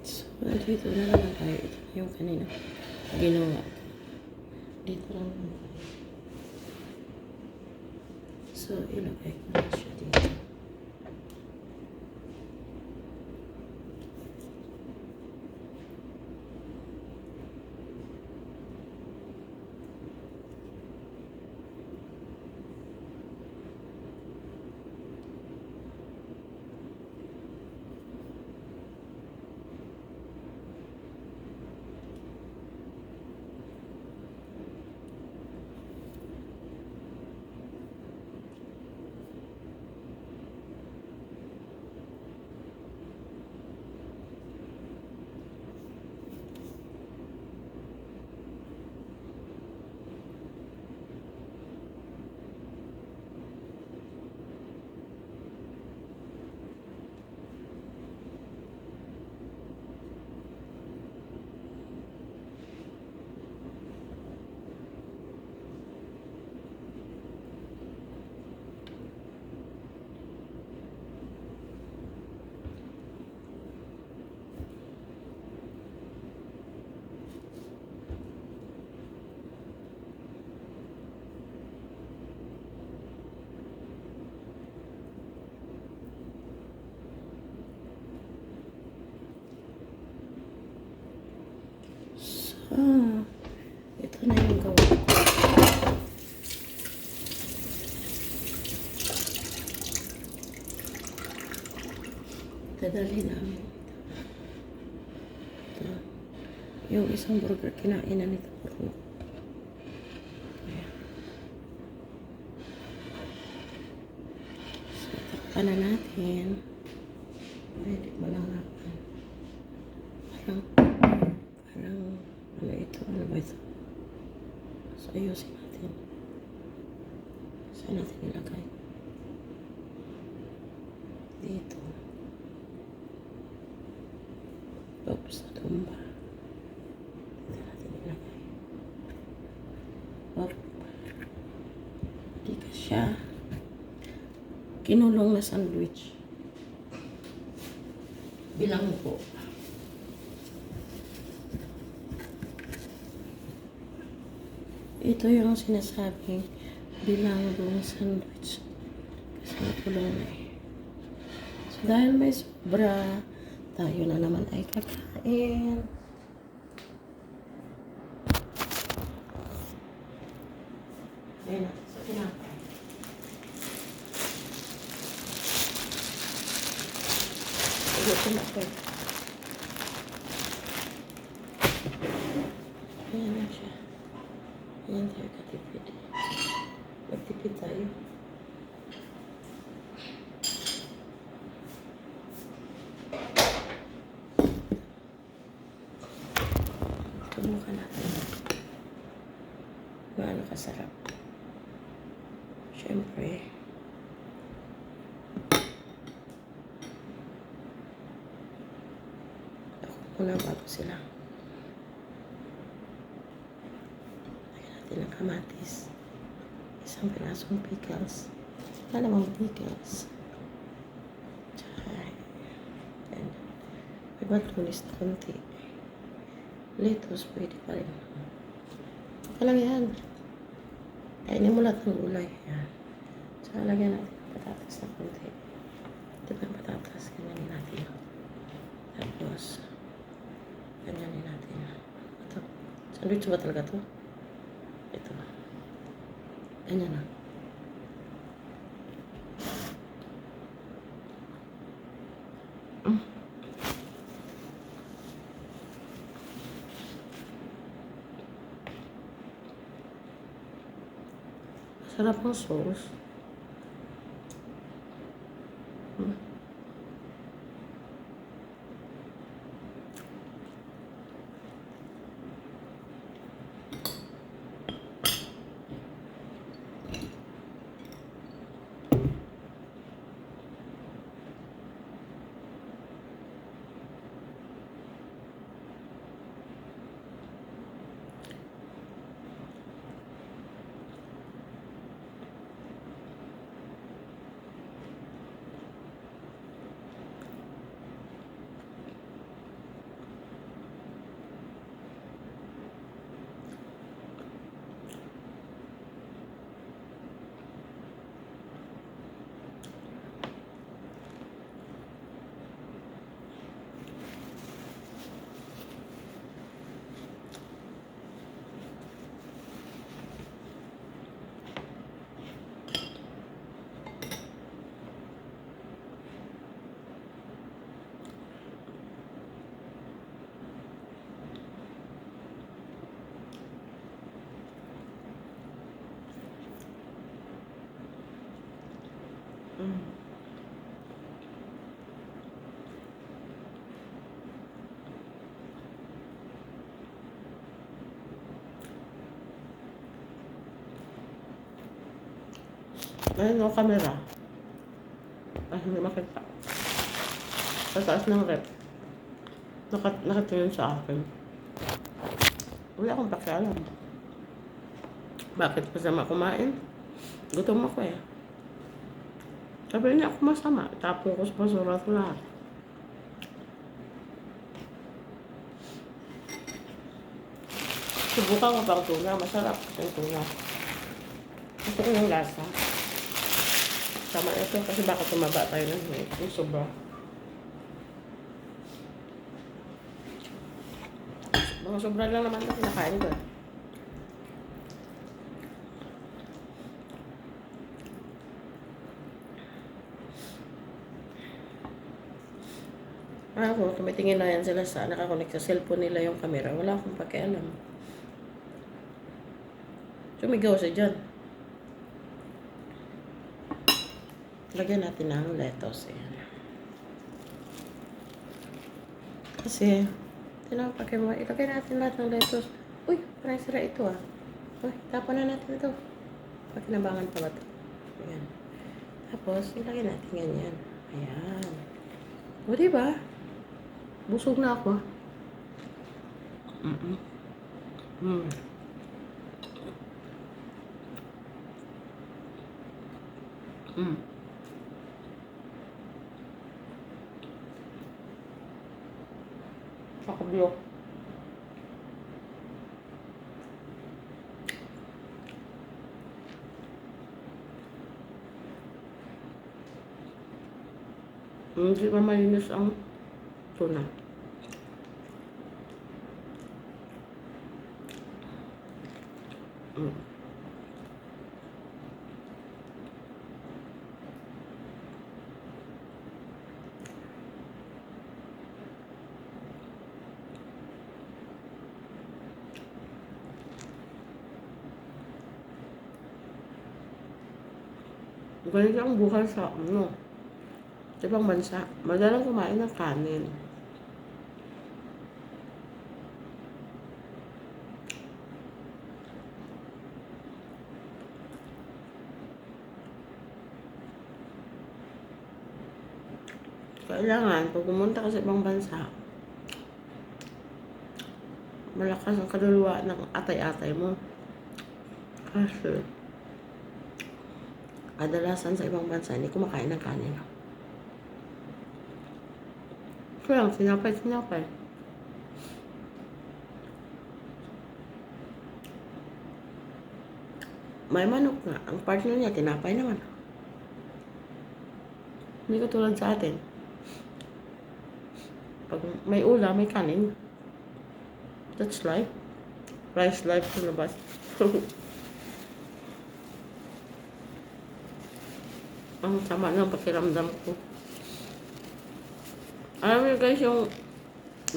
So, dito na naman tayo. Ito na yung kanina ginawa. Dito lang. So, ilagay ko na siya dito. Ito na yung gawa ko. Dadali namin. Ito. Yung isang burger, kinain na nito. So, takpan na natin. Pwede mo lang natin. Parang, ano ito? Ano ba ito? So, ayusin natin. Saan natin ilagay? Dito. Oops, natumba. Dito natin ilagay. Oop. Hindi ka siya. Kinulong na sandwich. Bilang po. Ito yung sinasabing bilangong sandwich. Kasi nakulong na eh. So, dahil may sobra, tayo na naman ay kakain. Ayan na. So, pinakain. Ito na po. Ayan na siya. Ayan tayo katipid. Magtipid tayo. Subukan natin. Gaano kasarap. Siyempre. Ako muna bago sila. Lagyan natin ng kamatis. Isang pinasong pickles. Wala namang pickles. And may batulis na konti. Lettuce, pwede pa rin. Okay lang yan. Kainin mo lahat ng gulay. Yan. Tsaka lagyan natin ng patatas na konti. Ito pa yung patatas. Ganyanin natin. Tapos, ganyanin natin. Ito. Sandwich ba talaga to? Ito. Ganyan na. Sarap ng sauce. Ayun o, camera. Ay, hindi makita. Sa taas ng rep. Nakatingin sa akin. Wala akong pakialam. Bakit masama kumain? Gutom ako eh. Sabi niya ako masama. Tapos ko sa basura at lahat. Subukan ko pang tuna. Masarap yung tuna. Gusto ko yung lasa. Tama ito kasi baka tumaba tayo ng yung sobra. Mga sobra lang naman ito kinakain ko eh. Ako, tumitingin na yan sila sa nakakonect sa cellphone nila yung camera. Wala akong pakialam. Sumigaw siya dyan. Lagyan natin ng lettuce. Ayan. Kasi, tinapakay mo. Ilagay natin lahat ng lettuce. Uy, parang sira ito ah. Uy, tapon na natin ito. Pakinabangan pa ba ito? Ayan. Tapos, ilagay natin ganyan. Ayan. O, diba? Busog na ako. Pakablo. Hindi mamalinis ang tuna. Ganito ang buhay sa ibang bansa. Madalang kumain ng kanin. Kailangan, pag pumunta ka sa ibang bansa, malakas ang kaluluwa ng atay-atay mo. Kasi, kadalasan sa ibang bansa, hindi kumakain ng kanin. Kaya lang, sinapay. May manok nga. Ang partner niya, tinapay naman. Hindi ko tulad sa atin. Pag may ulam, may kanin. That's life. Rice life sa labas. Ang sama ng pakiramdam ko. Alam niyo guys, yung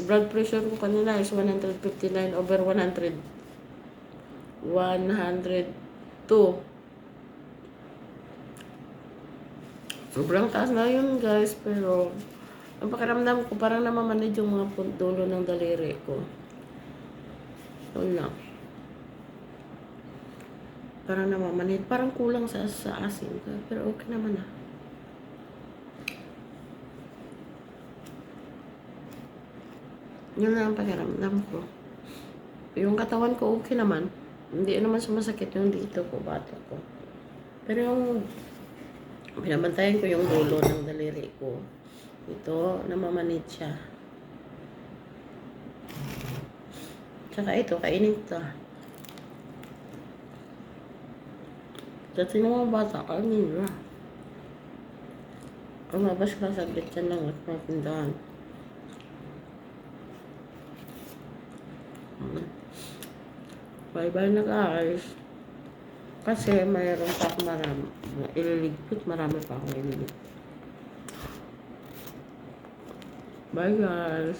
blood pressure ko kanina is 159 over 100. 102. Sobrang taas na yun guys, pero ang pakiramdam ko parang namamanid yung mga dulo ng daliri ko. Yun lang. Parang namamanid. Parang kulang sa asin. Pero okay naman ah. Yun lang ang pakiramdam ko. Yung katawan ko okay naman. Hindi naman sumasakit yung dito ko, bato ko. Pero yung binabantayan ko yung dulo ng daliri ko. Ito, namamanid siya. Tsaka ito, kainin ko ito. Dati ng mga bata, kainin na. Lumabas ka saglit yan lang at matindahan. Bye-bye na guys. Kasi mayroon pa akong marami. Ililigpit, marami pa akong ililigpit. Bye guys.